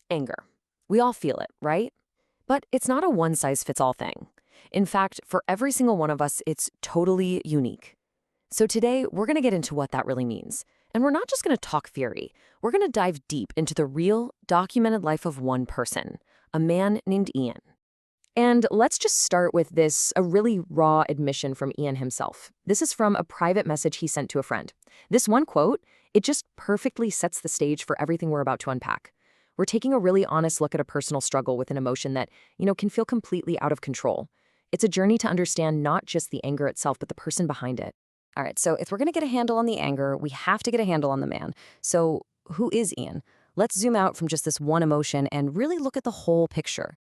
Anger. We all feel it, right? But it's not a one-size-fits-all thing. In fact, for every single one of us, it's totally unique. So today, we're going to get into what that really means. And we're not just going to talk theory. We're going to dive deep into the real, documented life of one person, a man named Ian. And let's just start with a really raw admission from Ian himself. This is from a private message he sent to a friend. This one quote, it just perfectly sets the stage for everything we're about to unpack. We're taking a really honest look at a personal struggle with an emotion that, can feel completely out of control. It's a journey to understand not just the anger itself, but the person behind it. All right, so if we're going to get a handle on the anger, we have to get a handle on the man. So who is Ian? Let's zoom out from just this one emotion and really look at the whole picture.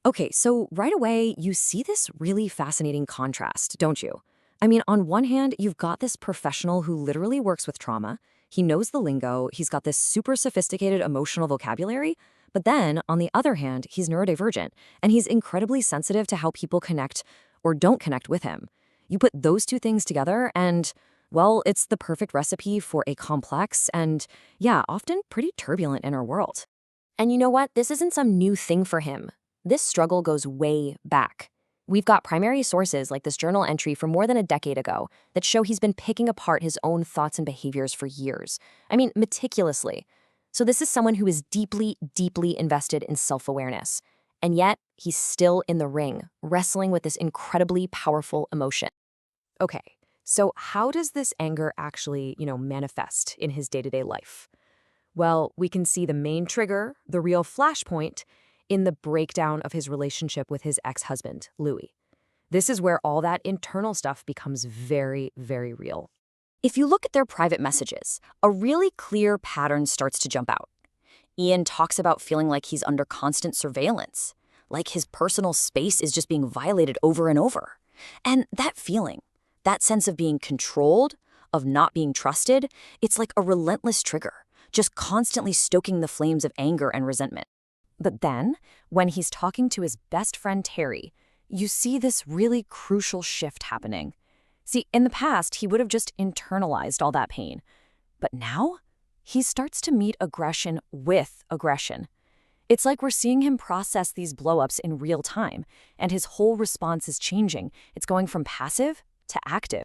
Okay, so right away, you see this really fascinating contrast, don't you? I mean, on one hand, you've got this professional who literally works with trauma. He knows the lingo, he's got this super sophisticated emotional vocabulary, but then, on the other hand, he's neurodivergent, and he's incredibly sensitive to how people connect or don't connect with him. You put those two things together and, well, it's the perfect recipe for a complex and, yeah, often pretty turbulent inner world. And you know what? This isn't some new thing for him. This struggle goes way back. We've got primary sources like this journal entry from more than a decade ago that show he's been picking apart his own thoughts and behaviors for years. I mean, meticulously. So this is someone who is deeply, deeply invested in self-awareness. And yet, he's still in the ring, wrestling with this incredibly powerful emotion. Okay, so how does this anger actually, manifest in his day-to-day life? Well, we can see the main trigger, the real flashpoint, in the breakdown of his relationship with his ex-husband, Louis. This is where all that internal stuff becomes very, very real. If you look at their private messages, a really clear pattern starts to jump out. Ian talks about feeling like he's under constant surveillance, like his personal space is just being violated over and over. And that feeling, that sense of being controlled, of not being trusted, it's like a relentless trigger, just constantly stoking the flames of anger and resentment. But then, when he's talking to his best friend Terry, you see this really crucial shift happening. See, in the past, he would have just internalized all that pain. But now, he starts to meet aggression with aggression. It's like we're seeing him process these blow-ups in real time, and his whole response is changing. It's going from passive to active.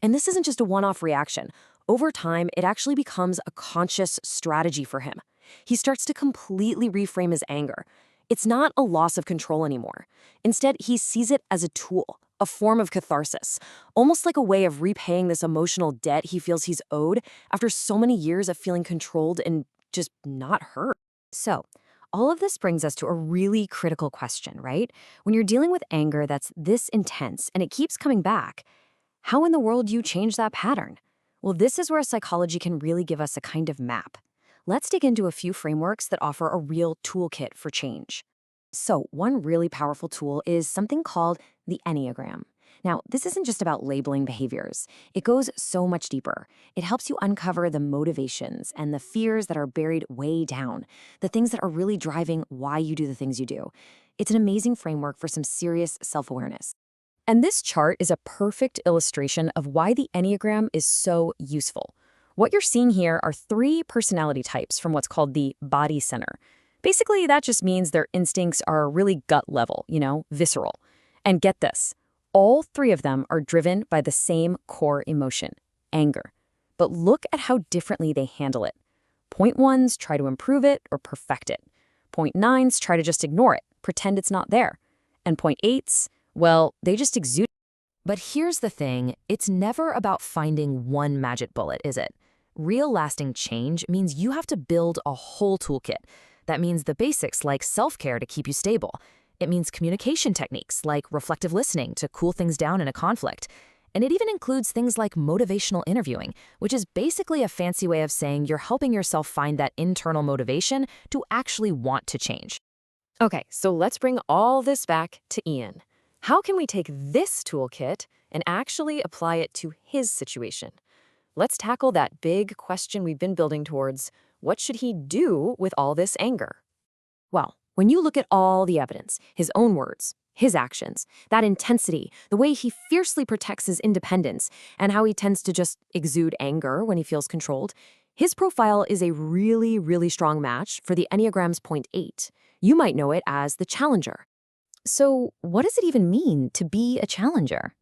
And this isn't just a one-off reaction. Over time, it actually becomes a conscious strategy for him. He starts to completely reframe his anger. It's not a loss of control anymore. Instead, he sees it as a tool, a form of catharsis, almost like a way of repaying this emotional debt he feels he's owed after so many years of feeling controlled and just not heard. So, all of this brings us to a really critical question, right? When you're dealing with anger that's this intense and it keeps coming back, how in the world do you change that pattern? Well, this is where psychology can really give us a kind of map. Let's dig into a few frameworks that offer a real toolkit for change. So, one really powerful tool is something called the Enneagram. Now, this isn't just about labeling behaviors. It goes so much deeper. It helps you uncover the motivations and the fears that are buried way down, the things that are really driving why you do the things you do. It's an amazing framework for some serious self-awareness. And this chart is a perfect illustration of why the Enneagram is so useful. What you're seeing here are 3 personality types from what's called the body center. Basically, that just means their instincts are really gut level, visceral. And get this, all 3 of them are driven by the same core emotion, anger. But look at how differently they handle it. Point 1s try to improve it or perfect it. Point 9s try to just ignore it, pretend it's not there. And point 8s, well, they just exude. But here's the thing, it's never about finding one magic bullet, is it? Real lasting change means you have to build a whole toolkit. That means the basics like self-care to keep you stable. It means communication techniques like reflective listening to cool things down in a conflict. And it even includes things like motivational interviewing, which is basically a fancy way of saying you're helping yourself find that internal motivation to actually want to change. Okay, so let's bring all this back to Ian. How can we take this toolkit and actually apply it to his situation? Let's tackle that big question we've been building towards. What should he do with all this anger? Well, when you look at all the evidence, his own words, his actions, that intensity, the way he fiercely protects his independence, and how he tends to just exude anger when he feels controlled, His profile is a really, really strong match for the Enneagram's point 8. You might know it as the challenger. So, what does it even mean to be a challenger?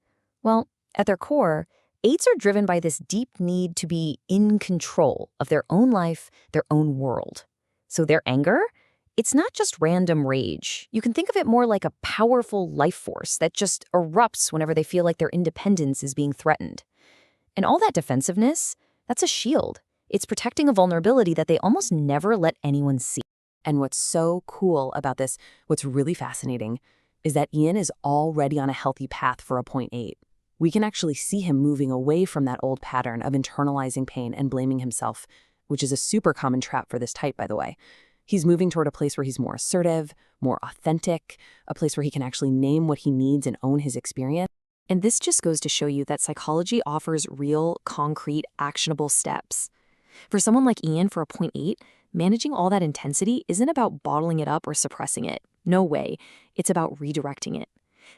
Well, at their core, 8s are driven by this deep need to be in control of their own life, their own world. So their anger, it's not just random rage. You can think of it more like a powerful life force that just erupts whenever they feel like their independence is being threatened. And all that defensiveness, that's a shield. It's protecting a vulnerability that they almost never let anyone see. And what's so cool about this, what's really fascinating, is that Ian is already on a healthy path for a point 8. We can actually see him moving away from that old pattern of internalizing pain and blaming himself, which is a super common trap for this type, by the way. He's moving toward a place where he's more assertive, more authentic, a place where he can actually name what he needs and own his experience. And this just goes to show you that psychology offers real, concrete, actionable steps. For someone like Ian, for a point 8, managing all that intensity isn't about bottling it up or suppressing it. No way. It's about redirecting it.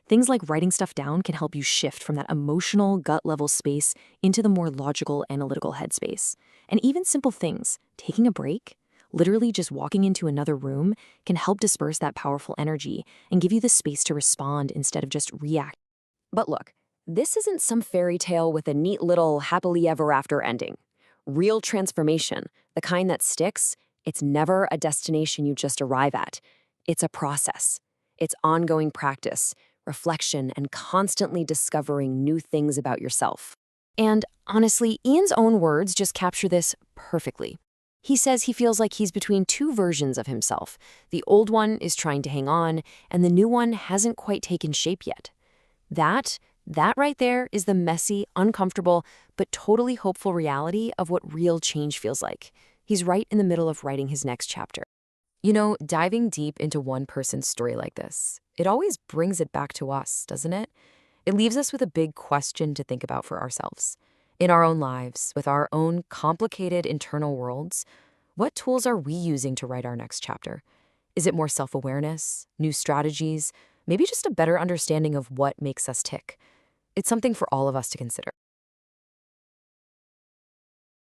Things like writing stuff down can help you shift from that emotional, gut-level space into the more logical, analytical headspace. And even simple things, taking a break, literally just walking into another room, can help disperse that powerful energy and give you the space to respond instead of just react. But look, this isn't some fairy tale with a neat little happily ever after ending. Real transformation, the kind that sticks, it's never a destination you just arrive at. It's a process. It's ongoing practice, reflection, and constantly discovering new things about yourself. And honestly, Ian's own words just capture this perfectly. He says he feels like he's between two versions of himself. The old one is trying to hang on, and the new one hasn't quite taken shape yet. That right there is the messy, uncomfortable, but totally hopeful reality of what real change feels like. He's right in the middle of writing his next chapter. You know, diving deep into one person's story like this, it always brings it back to us, doesn't it? It leaves us with a big question to think about for ourselves. In our own lives, with our own complicated internal worlds, what tools are we using to write our next chapter? Is it more self-awareness, new strategies, maybe just a better understanding of what makes us tick? It's something for all of us to consider.